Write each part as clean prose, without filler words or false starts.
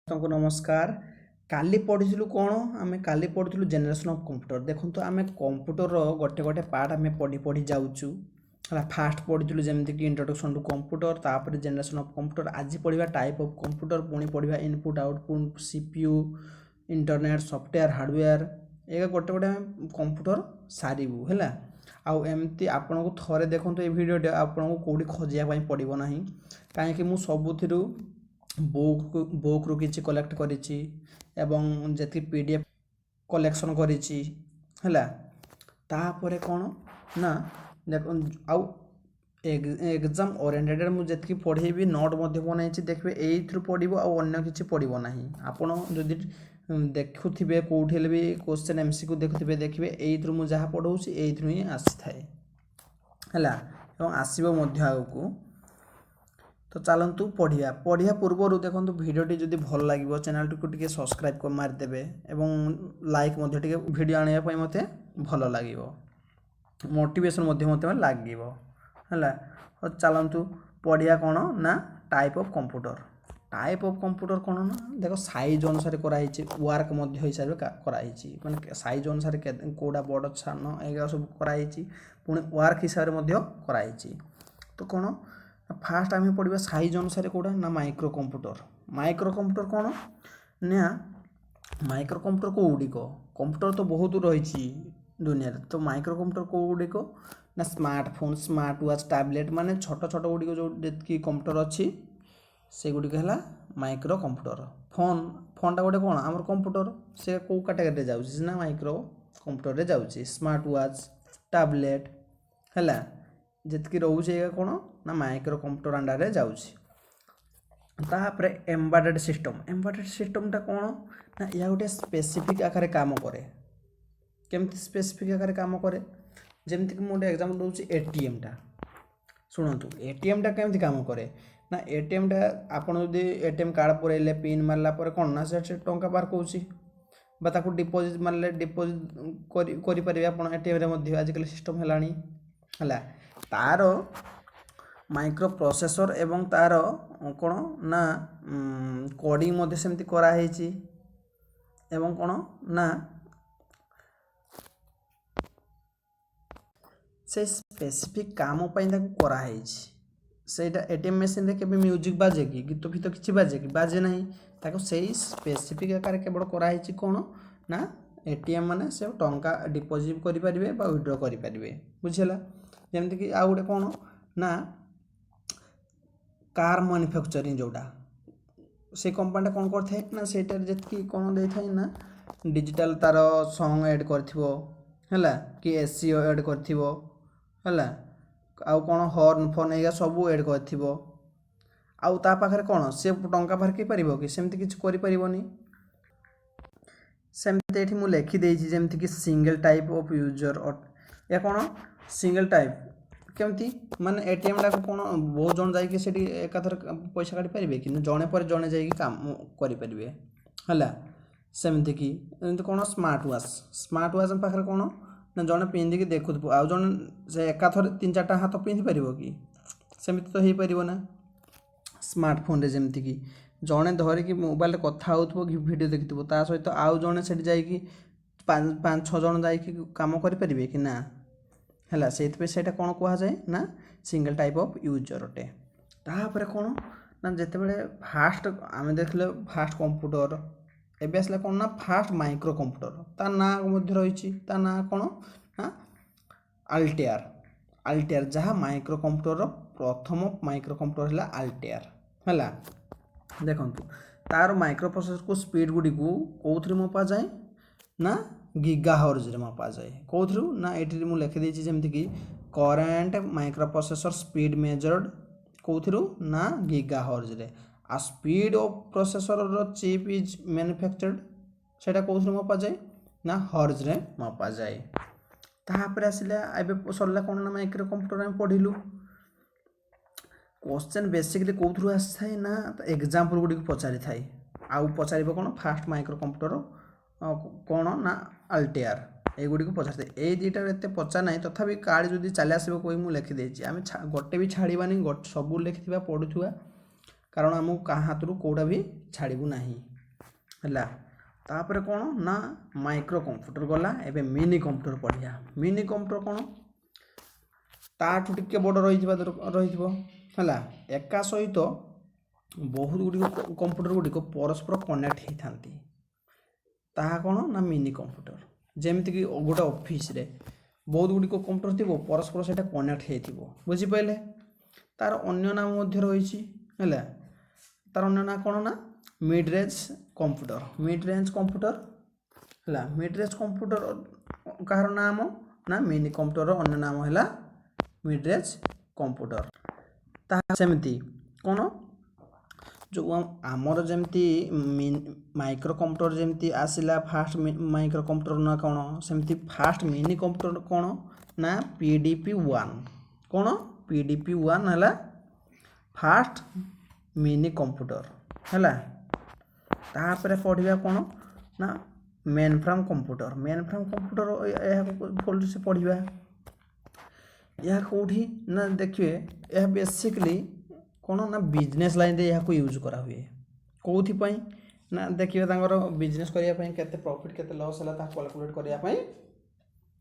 ସମସ୍ତଙ୍କୁ ନମସ୍କାର। କାଲି ପଢ଼ିଥିଲୁ କ'ଣ? ଆମେ କାଲି ପଢ଼ିଥିଲୁ ଜେନେରେସନ୍ ଅଫ୍ କମ୍ପ୍ୟୁଟର। ଦେଖନ୍ତୁ ଆମେ କମ୍ପ୍ୟୁଟରର ଗୋଟେ ଗୋଟେ ପାର୍ଟ ଆମେ ପଢ଼ି ଯାଉଛୁ ହେଲା। ଫାଷ୍ଟ ପଢ଼ିଥିଲୁ ଯେମିତିକି ଇଣ୍ଟ୍ରୋଡକ୍ସନ୍ ଟୁ କମ୍ପ୍ୟୁଟର, ତାପରେ ଜେନେରେସନ୍ ଅଫ୍ କମ୍ପ୍ୟୁଟର। ଆଜି ପଢ଼ିବା ଟାଇପ୍ ଅଫ୍ କମ୍ପ୍ୟୁଟର, ପୁଣି ପଢ଼ିବା input output, CPU, internet, software, hardware. ଏ ଗୋଟେ ଗୋଟେ ଆମେ କମ୍ପ୍ୟୁଟର ସାରିବୁ ହେଲା। ଆଉ ଏମିତି ଆପଣଙ୍କୁ ଥରେ ଦେଖନ୍ତୁ ଏ ଭିଡ଼ିଓଟା, ଆପଣଙ୍କୁ କେଉଁଠି ଖୋଜିବା ପାଇଁ ପଡ଼ିବ ନାହିଁ, କାହିଁକି ମୁଁ ସବୁଥିରୁ ବୁକ୍ରୁ କିଛି କଲେକ୍ଟ କରିଛି ଏବଂ ଯେତିକି PDF କଲେକ୍ସନ୍ କରିଛି ହେଲା। ତାପରେ କ'ଣ ନା ଆଉ ଏକ୍ଜାମ୍ ଓରିଏଣ୍ଟେଡ଼୍ ମୁଁ ଯେତିକି ପଢ଼େଇବି ନୋଟ୍ ମଧ୍ୟ ବନେଇଛି, ଦେଖିବେ ଏଇଥିରୁ ପଡ଼ିବ ଆଉ ଅନ୍ୟ କିଛି ପଡ଼ିବ ନାହିଁ। ଆପଣ ଯଦି ଦେଖୁଥିବେ କେଉଁଠି ହେଲେ ବି କ୍ୱେଶ୍ଚନ୍ MCQ ଦେଖୁଥିବେ, ଦେଖିବେ ଏଇଥିରୁ ମୁଁ ଯାହା ପଢ଼ଉଛି ଏଇଥିରୁ ହିଁ ଆସିଥାଏ ହେଲା, ଏବଂ ଆସିବ ମଧ୍ୟ ଆଗକୁ। ତ ଚାଲନ୍ତୁ ପଢ଼ିବା ପୂର୍ବରୁ ଦେଖନ୍ତୁ ଭିଡ଼ିଓଟି ଯଦି ଭଲ ଲାଗିବ ଚ୍ୟାନେଲଟିକୁ ଟିକେ ସବସ୍କ୍ରାଇବ୍ ମାରିଦେବେ ଏବଂ ଲାଇକ୍ ମଧ୍ୟ ଟିକେ ଭିଡ଼ିଓ ଆଣିବା ପାଇଁ ମୋତେ ଭଲ ଲାଗିବ, ମୋଟିଭେସନ୍ ମଧ୍ୟ ମୋତେ ଲାଗିବ ହେଲା। ଚାଲନ୍ତୁ ପଢ଼ିବା କ'ଣ ନା type of computer. Type of computer କ'ଣ ନା ଦେଖ ସାଇଜ୍ ଅନୁସାରେ କରାହେଇଛି, ୱାର୍କ ମଧ୍ୟ ହିସାବରେ କରାହେଇଛି, ମାନେ ସାଇଜ୍ ଅନୁସାରେ କେଉଁଟା ବଡ଼ ସାନ ଏଗୁଡ଼ା ସବୁ କରାହେଇଛି, ପୁଣି ୱାର୍କ ହିସାବରେ ମଧ୍ୟ କରାହେଇଛି। ତ କ'ଣ ଫାଷ୍ଟ ଆମେ ପଢ଼ିବା ସାଇଜ୍ ଅନୁସାରେ କେଉଁଟା ନା ମାଇକ୍ରୋ କମ୍ପ୍ୟୁଟର। ମାଇକ୍ରୋ କମ୍ପ୍ୟୁଟର କ'ଣ ନା ମାଇକ୍ରୋ କମ୍ପ୍ୟୁଟର କେଉଁଗୁଡ଼ିକ, କମ୍ପ୍ୟୁଟର ତ ବହୁତ ରହିଛି ଦୁନିଆରେ। ତ ମାଇକ୍ରୋ କମ୍ପ୍ୟୁଟର କେଉଁଗୁଡ଼ିକ ନା ସ୍ମାର୍ଟଫୋନ୍, ସ୍ମାର୍ଟ ୱାଚ୍, ଟ୍ୟାବଲେଟ୍, ମାନେ ଛୋଟ ଛୋଟ ଗୁଡ଼ିକ ଯେଉଁ ଯେତିକି କମ୍ପ୍ୟୁଟର ଅଛି ସେଗୁଡ଼ିକ ହେଲା ମାଇକ୍ରୋ କମ୍ପ୍ୟୁଟର। ଫୋନ୍ଟା ଗୋଟେ କ'ଣ ଆମର କମ୍ପ୍ୟୁଟର, ସେ କେଉଁ କାଟାଗୋରୀରେ ଯାଉଛି ନା ମାଇକ୍ରୋ କମ୍ପ୍ୟୁଟରରେ ଯାଉଛି। ସ୍ମାର୍ଟ ୱାଚ୍, ଟ୍ୟାବଲେଟ୍ ହେଲା, ଯେତିକି ରହୁଛି ଏଇଟା କ'ଣ ନା ମାଇକ୍ରୋ କମ୍ପ୍ୟୁଟର ଅଣ୍ଡରରେ ଯାଉଛି। ତାପରେ ଏମ୍ବେଡେଡ୍ ସିଷ୍ଟମ୍ଟା କ'ଣ ନା ଏହା ଗୋଟେ ସ୍ପେସିଫିକ୍ ଆକାରରେ କାମ କରେ। କେମିତି ସ୍ପେସିଫିକ୍ ଆକାରରେ କାମ କରେ, ଯେମିତିକି ମୁଁ ଗୋଟେ ଏକ୍ଜାମ୍ପଲ୍ ଦେଉଛି ATMଟା। ଶୁଣନ୍ତୁ ATMଟା କେମିତି କାମ କରେ ନା ATMଟା ଆପଣ ଯଦି ATM କାର୍ଡ଼ ପୁରେଇଲେ ପିନ୍ ମାରିଲା ପରେ କ'ଣ ନା ସେ ଟଙ୍କା ବାହାର କରୁଛି, ବା ତାକୁ ଡିପୋଜିଟ୍ ମାରିଲେ ଡିପୋଜିଟ୍ କରିପାରିବେ ଆପଣ ATMରେ ମଧ୍ୟ ଆଜିକାଲି ସିଷ୍ଟମ୍ ହେଲାଣି ହେଲା। ତାର ମାଇକ୍ରୋ ପ୍ରୋସେସର୍ ଏବଂ ତାର କ'ଣ ନା କୋଡ଼ିଂ ମଧ୍ୟ ସେମିତି କରାହେଇଛି, ଏବଂ କ'ଣ ନା ସେ ସ୍ପେସିଫିକ୍ କାମ ପାଇଁ ତାକୁ କରାହେଇଛି। ସେଇଟା ATM ମେସିନ୍ରେ କେବେ ମ୍ୟୁଜିକ୍ ବାଜେ କି, ଗୀତ ଫିତ କିଛି ବାଜେ କି, ବାଜେ ନାହିଁ। ତାକୁ ସେଇ ସ୍ପେସିଫିକ୍ ଆକାରରେ କେବଳ କରାହେଇଛି କ'ଣ ନା ATM ମାନେ ସେ ଟଙ୍କା ଡିପୋଜିଟ୍ କରିପାରିବେ ବା ୱିଡ୍ର କରିପାରିବେ, ବୁଝିଲା। ଯେମିତିକି ଆଉ ଗୋଟେ କ'ଣ ନା କାର୍ ମାନୁଫ୍ୟାକ୍ଚରିଂ, ଯେଉଁଟା ସେ କମ୍ପାନୀଟା କ'ଣ କରିଥାଏ ନା ସେଇଟାରେ ଯେତିକି କ'ଣ ଦେଇଥାଏ ନା ଡିଜିଟାଲ୍ ତାର ସଙ୍ଗ ଏଡ଼୍ କରିଥିବ ହେଲା, କି SEO ଏଡ଼୍ କରିଥିବ ହେଲା, ଆଉ କ'ଣ ହର୍ନ ଫର୍ନ ଏଇଗା ସବୁ ଏଡ଼୍ କରିଥିବ। ଆଉ ତା ପାଖରେ କ'ଣ ସେ ଟଙ୍କା ବାହାର କରିପାରିବ କି, ସେମିତି କିଛି କରିପାରିବନି। ସେମିତି ଏଠି ମୁଁ ଲେଖିଦେଇଛି ଯେମିତିକି ସିଙ୍ଗଲ୍ ଟାଇପ୍ ଅଫ୍ ୟୁଜର୍। ଏହା କ'ଣ ସିଙ୍ଗଲ୍ ଟାଇପ୍ କେମିତି, ମାନେ ATMଟାକୁ କ'ଣ ବହୁତ ଜଣ ଯାଇକି ସେଠି ଏକାଥରେ ପଇସା କାଢ଼ିପାରିବେ କି, ଜଣେ ପରେ ଜଣେ ଯାଇକି କାମ କରିପାରିବେ ହେଲା। ସେମିତିକି ଏମିତି କ'ଣ ସ୍ମାର୍ଟ ୱାଚ୍ ପାଖରେ କ'ଣ ନା ଜଣେ ପିନ୍ଧିକି ଦେଖୁଥିବ, ଆଉ ଜଣେ ସେ ଏକାଥରେ 3-4ଟା ହାତ ପିନ୍ଧିପାରିବ କି, ସେମିତି ତ ହେଇପାରିବ ନା। ସ୍ମାର୍ଟଫୋନ୍ରେ ଯେମିତିକି ଜଣେ ଧରିକି ମୋବାଇଲରେ କଥା ହେଉଥିବ କି ଭିଡ଼ିଓ ଦେଖିଥିବ, ତା ସହିତ ଆଉ ଜଣେ ସେଠି ଯାଇକି 5-6 ଜଣ ଯାଇକି କାମ କରିପାରିବେ କି ନା ହେଲା। ସେଇଥିପାଇଁ ସେଇଟା କ'ଣ କୁହାଯାଏ ନା ସିଙ୍ଗଲ୍ ଟାଇପ୍ ଅଫ୍ ୟୁଜର୍ ଅଟେ। ତାପରେ କ'ଣ ନା ଯେତେବେଳେ ଫାଷ୍ଟ ଆମେ ଦେଖିଲେ ଫାଷ୍ଟ କମ୍ପ୍ୟୁଟର, ଏବେ ଆସିଲା କ'ଣ ନା ଫାଷ୍ଟ ମାଇକ୍ରୋ କମ୍ପ୍ୟୁଟର। ତା ନାଁ ମଧ୍ୟ ରହିଛି, ତା ନାଁ କ'ଣ ନା ଆଲ୍ଟେୟାର, ଯାହା ମାଇକ୍ରୋ କମ୍ପ୍ୟୁଟରର ପ୍ରଥମ ମାଇକ୍ରୋ କମ୍ପ୍ୟୁଟର ହେଲା ଆଲ୍ଟେୟାର ହେଲା। ଦେଖନ୍ତୁ ତାର ମାଇକ୍ରୋ ପ୍ରୋସେସରକୁ ସ୍ପିଡ୍ ଗୁଡ଼ିକୁ କେଉଁଥିରେ ମପାଯାଏ ନା ଗିଗାହର୍ଜରେ ମପାଯାଏ। କେଉଁଥିରୁ ନା ଏଠି ମୁଁ ଲେଖିଦେଇଛି ଯେମିତିକି current microprocessor speed measured କେଉଁଥିରୁ ନା ଗିଗାହର୍ଜରେ। ଆଉ ସ୍ପିଡ୍ ଅଫ୍ ପ୍ରୋସେସରର ଚିପ୍ ଇଜ୍ ମ୍ୟାନୁଫ୍ୟାକ୍ଚର୍ଡ, ସେଇଟା କେଉଁଥିରେ ମପାଯାଏ ନା ହର୍ଜରେ ମପାଯାଏ। ତାପରେ ଆସିଲା ଏବେ ସରିଲା କ'ଣ ନା ମାଇକ୍ରୋ କମ୍ପ୍ୟୁଟର ଆମେ ପଢ଼ିଲୁ। କ୍ୱେଶ୍ଚନ୍ ବେସିକଲି କେଉଁଥିରୁ ଆସିଥାଏ ନା ଏକ୍ଜାମ୍ପଲ୍ ଗୁଡ଼ିକୁ ପଚାରିଥାଏ। ଆଉ ପଚାରିବ କ'ଣ ଫାଷ୍ଟ ମାଇକ୍ରୋ କମ୍ପ୍ୟୁଟର କ'ଣ ନା ଆଲ୍ଟେୟାର, ଏଇଗୁଡ଼ିକୁ ପଚାରିଥାଏ। ଏଇ ଦୁଇଟାରେ ଏତେ ପଚାର ନାହିଁ, ତଥାପି କାର୍ଡ଼ ଯଦି ଚାଲି ଆସିବ କହି ମୁଁ ଲେଖିଦେଇଛି। ଆମେ ଗୋଟେ ବି ଛାଡ଼ିବାନି, ସବୁ ଲେଖିଥିବା ପଢ଼ୁଥିବା, କାରଣ ଆମକୁ କାହା ହାତରୁ କେଉଁଟା ବି ଛାଡ଼ିବୁ ନାହିଁ ହେଲା। तापर कौन ना माइक्रो कंप्यूटर गला एबे मिनी कंप्यूटर पढ़िया। मिनी कंप्यूटर कौन ताठू टिके बड़ रही है एका सहित बहुत गुड़िक कंप्यूटर गुड़िक परस्पर कनेक्ट होता ताहा कौन ना मिनी कंप्यूटर। जमीक गोटे ऑफिस रे बहुत गुड़िक कंप्यूटर थी परस्पर से कनेक्ट हो बुझिपारे। तार अन्य नाम रही है तार अन्य ना कौन ना mid range computer. Mid range computer है मिड रेंज कंप्यूटर कहार नाम ना मिनी कंप्यूटर अन्य नाम है मिड रेंज कंप्यूटर। सेमती कौन जो आमर जमती माइक्रो कंप्यूटर जमती आसिला फास्ट माइक्रो कंप्यूटर ना कौन सेमती फास्ट मिनी कंप्यूटर कौन ना PDP-1 कौन PDP-1 है फास्ट मिनी कंप्यूटर है। तापर पढ़िया कौन ना main frame computer. Main frame computer से पढ़िया यह कौटी ना देखिए यह बेसिकली कौन ना बिजनेस लाइन रे यह यूज करा हुए कौथि पई ना देखिए तांगर बिजनेस करिया पई केते प्रॉफिट केते लॉस हला ता कैलकुलेट करिया पई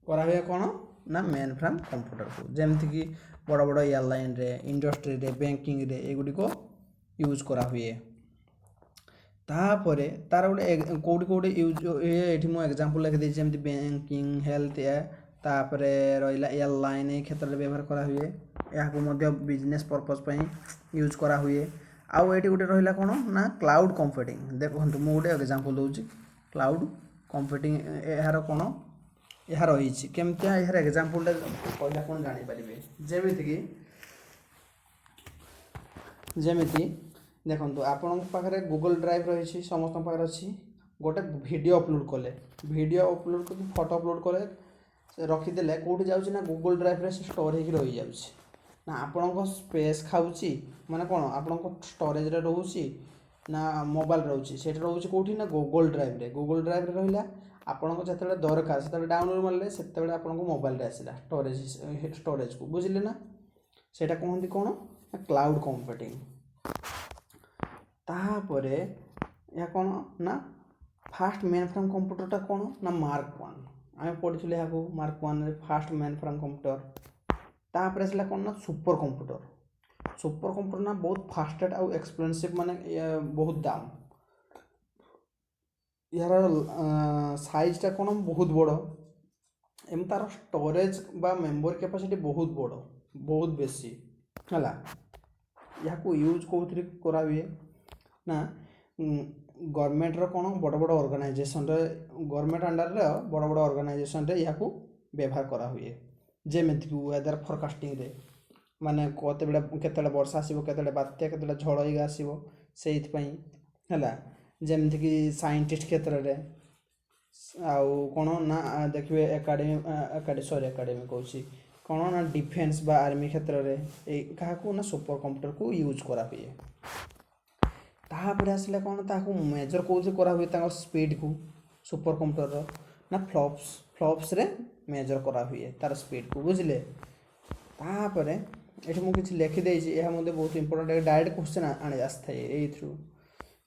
करा हुए कौन ना मेन फ्रेम कंप्यूटर को। जेमति कि बड़ बड़ एयरलाइन रे इंडस्ट्री रे बैंकिंग रे एगुडी को यूज करा हुए। तापर तार गोटे कौटी कौटी यूज ये मुझे एग्जांपल लिखी जमी बैंकिंग हेल्थ तापर रहा एयरलाइन ये क्षेत्र में व्यवहार करा हुए या बिजनेस पर्पज पे यूज करा हुए। आउ ये गोटे रहा कौन ना क्लाउड कंप्यूटिंग। देखो मुझे गोटे एग्जांपल दूसरी क्लाउड कंप्यूटिंग यार कौन यह रही केमती यार एग्जांपल कहला कौन जानीपारे जमीती देखो आपण पाखे गूगल ड्राइव रही समस्त पाखे अच्छी गोटे वीडियो अपलोड कले वीडियो अपलोड कर फोटो अपलोड कले रखीदे कौटी जाऊँ ना गूगल ड्राइव रे स्टोर हो रही जाऊँ ना आपण स्पेस खाऊँची माने कौन आपण स्टोरेज रे रोचे ना मोबाइल रोचे से रोचे कौटी ना गूगल ड्राइव रे। गूगल ड्राइव रे रहा आपको जिते दरकार से डाउनलोड मारे से आपको मोबाइल आसला स्टोरेज को बुझिले ना सेटा कहते कौन क्लाउड कंप्यूटिंग। तापर यह कौन ना फास्ट मेन फ्रेम कंप्यूटर कौन ना मार्क 1 आम पढ़ी यहाँ mark 1 fast main frame computer. तापर आसला कौन ना सुपर कंप्यूटर। सुपर कंप्यूटर ना बहुत फास्टेड आउ एक्सपेंसिव माने बहुत दाम यार साइजटा कौन बहुत बड़ एम तार स्टोरेज बा मेमोरी कैपेसिटी बहुत बड़ बहुत बेसी है। यहाँ यूज कौन करा हुए ना गवर्नमेंट रो कौन बड़ बड़ ऑर्गेनाइजेशन रे गवर्नमेंट अंडर रे बड़ बड़ ऑर्गेनाइजेशन रे यहाँ व्यवहार करा हुए। जेमिति कि वेदर फोरकास्टिंग रे माने केते वर्षा आसीबो केते बात्या केते झड़ आसीबो सेइथ पई हैला। जेमिति कि साइंटिस्ट क्षेत्र रे आउ कौन ना देखिए एकाडेमी कहूँ कौन ना डिफेन्स बा आर्मी क्षेत्र में क्या ना सुपर कंप्यूटर को यूज करा हुए। तापर आसला कौन ताकू मेजर कौन करा हुए स्पीड को सुपर कंप्यूटर ना फ्लॉप्स रे मेजर करा हुए तार स्पीड को बुझिले। तापर ये मुझे लिखिदे यह मुझे बहुत इंपोर्टेंट डायरेक्ट क्वेश्चन आने आसता है ये थ्रू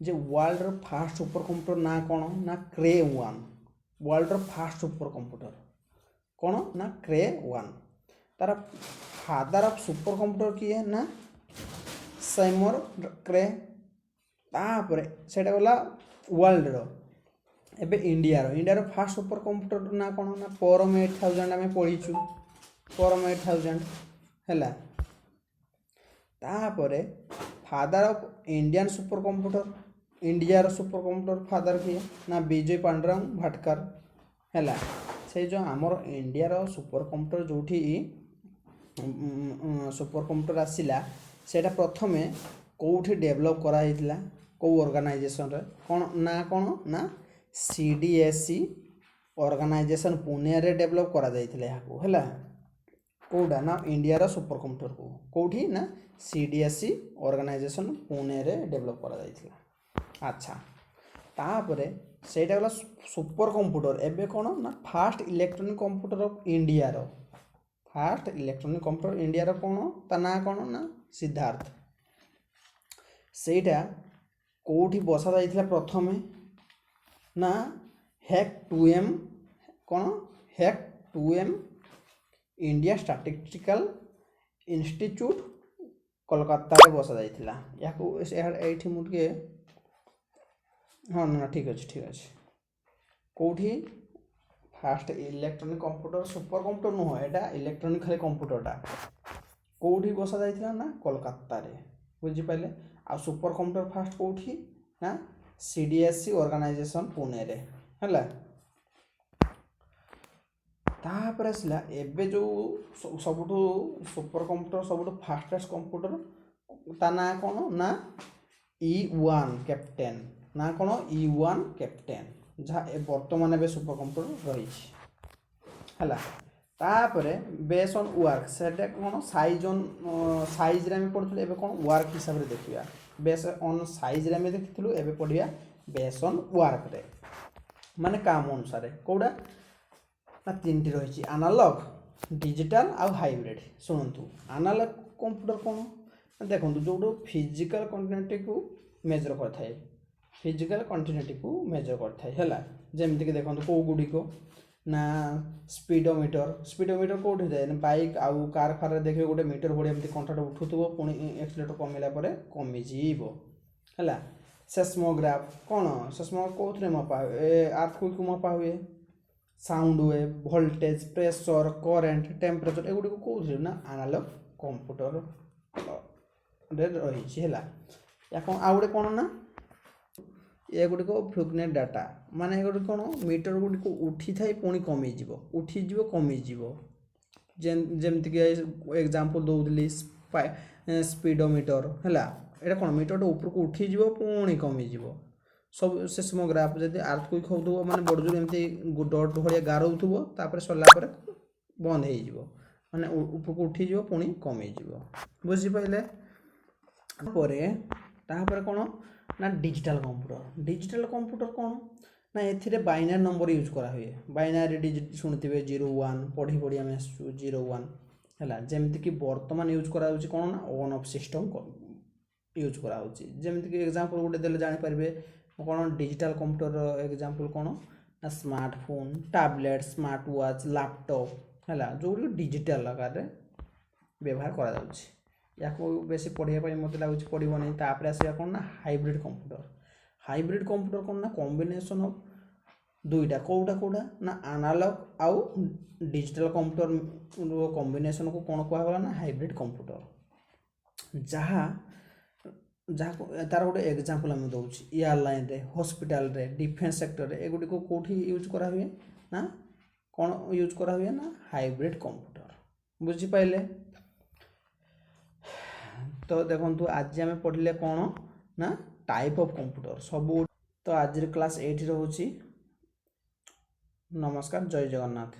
जे वर्ल्ड रो फास्ट सुपर कंप्यूटर ना कौन ना क्रे-1। वर्ल्ड रो फास्ट सुपर कंप्यूटर कौन ना क्रे-1 तार फादर ऑफ सुपर कंप्यूटर किए ना सैमर क्रे। तापर सेटा गला वर्ल्ड रो एबे इंडिया रो फास्ट सुपर कंप्यूटर ना कौन ना परम 8000 आम पढ़ीचु परम 8000 है। तापर father of Indian supercomputer India रो सुपर कंप्यूटर फादर किए ना विजय पांडुरंग भटकर है। से जो आमर इंडिया रो सुपर कंप्यूटर जोठी सुपर कंप्यूटर आसिला सेटा प्रथमे कौठी डेवलप करा हितला को ऑर्गेनाइजेशन रे कौन ना CDSE ऑर्गेनाइजेशन पुणे रे डेवलप करा जाइथिले याको हैला। कोडा ना इंडिया रो सुपर कंप्यूटर को कौठी ना CDSE ऑर्गेनाइजेशन पुणे रे डेवलप करा जाइथिला। अच्छा तापर सेटा गला सुपर कंप्यूटर एबे कौन ना fast electronic computer of India रो फास्ट इलेक्ट्रॉनिक कंप्यूटर इंडिया रो कौन ता ना कौन ना सिद्धार्थ। सेटा कोठी बसा जाइथिला प्रथमे ନା ହେକ୍ 2M କ'ଣ hack 2M India statistical institute Kolkata रे बसा जाइथिला याको एठी मु टिके हाँ ना ठीक अच्छे कौटी fast electronic computer super computer नुह एटा इलेक्ट्रॉनिक खाली कंप्यूटरटा कौटी बसा जाइथिला ना कोलकाता रे बुझी पाइले आ सुपर कंप्यूटर फास्ट कौटी ना सीडीएससी ऑर्गेनाइजेशन पुणे रे हला तापर आसला एबे जो सबुठु सुपर कंप्यूटर सबुठु फास्टेस्ट कंप्यूटर ता ना कौन ना E1 कैप्टेन ना कौन E1 कैप्टेन जहाँ बर्तमान ए सुपर कंप्यूटर रही है तापर बेस ऑन वर्क से कौन साइज रे पढ़ुलु एबे कौन वर्क हिसाब से देखिया बेस ऑन साइज रे देखिलु एबे पढ़िया बेस ऑन वर्क रे माने काम अनुसार कौड़ा ना तीन टी रही एनालॉग डिजिटल आउ हाइब्रिड शुणु एनालॉग कंप्यूटर कौन देखो जो फिजिकल कंटिन्यूटी को मेजर करथाए फिजिकल कंटिन्यूटी को मेजर करथाए हैला जेमति कि देखो को गुडी को ना स्पीडोमीटर कोठी जाए बाइक आउ कार फार देखिए गोटे मीटर भड़ी एमती कंटाट उठुथबो पुणी एक्सीलेटर कमिला परे कमी जीवो हैला सेस्मोग्राफ कौन सेस्मोग्राफ कोथरे मपा अर्थक्वेक को मपा हुए sound wave voltage pressure current temperature एगुड़ी कौन ना एनालॉग कंप्यूटर रही है या कौन आउ गोटे कौन ना एगुड़ी फ्लुकनेट डाटा माने एगुड़ी कौन मीटर गुड़ी को उठी थाई पुणी कमिज उठीज कमिज जमती कि एग्जांपल दौली स्पीडोमीटर है ये कौन मीटर ऊपर को उठीज पुणी कमिज सब सेस्मोग्राफ जब अर्थक्वेक हो माने बड़ जोर एमती डट भाया गारौथबो तापर सरला पर बंद हो माने ऊपर को उठी जीवो पुणी कमी जीवो बुझी पाइले तापर कौन ना डिजिटल कंप्यूटर कौन ना एथिरे बाइनरी नंबर यूज करा हुए बाइनरी डिजिट शुणुथिबे 01 पढ़ी पढ़ी आम 01 है जमती कि बर्तमान यूज करा कौन ना ऑन ऑफ सिस्टम यूज करा जमती कि एग्जांपल गोटे देले जानि पारबे कौन डिजिटल कंप्यूटर एग्जांपल कौन ना smartphone tablet smart watch laptop है जो डिजिटल आकार व्यवहार करा या बेसी पढ़ाई मत लगुच पड़ोनी तापर आसा कौन ना हाइब्रिड कंप्यूटर कौन ना कॉम्बिनेशन ऑफ दुईटा कौटा ना एनालॉग आउ डिजिटल कंप्यूटर कॉम्बिनेशन को कौन कहला ना हाइब्रिड कंप्यूटर जहाँ तार गोटे एग्जांपल आम दौर एयरलाइन रे हॉस्पिटल रे डिफेन्स सेक्टर रे एगुड़ी को कौटी यूज करा हुए ना कौन यूज करा हुए ना हाइब्रिड कंप्यूटर बुझी पाइले तो देखो आज आम पढ़ले कौन ना टाइप ऑफ कंप्यूटर सब तो आज क्लास 8 रोची नमस्कार जय जगन्नाथ।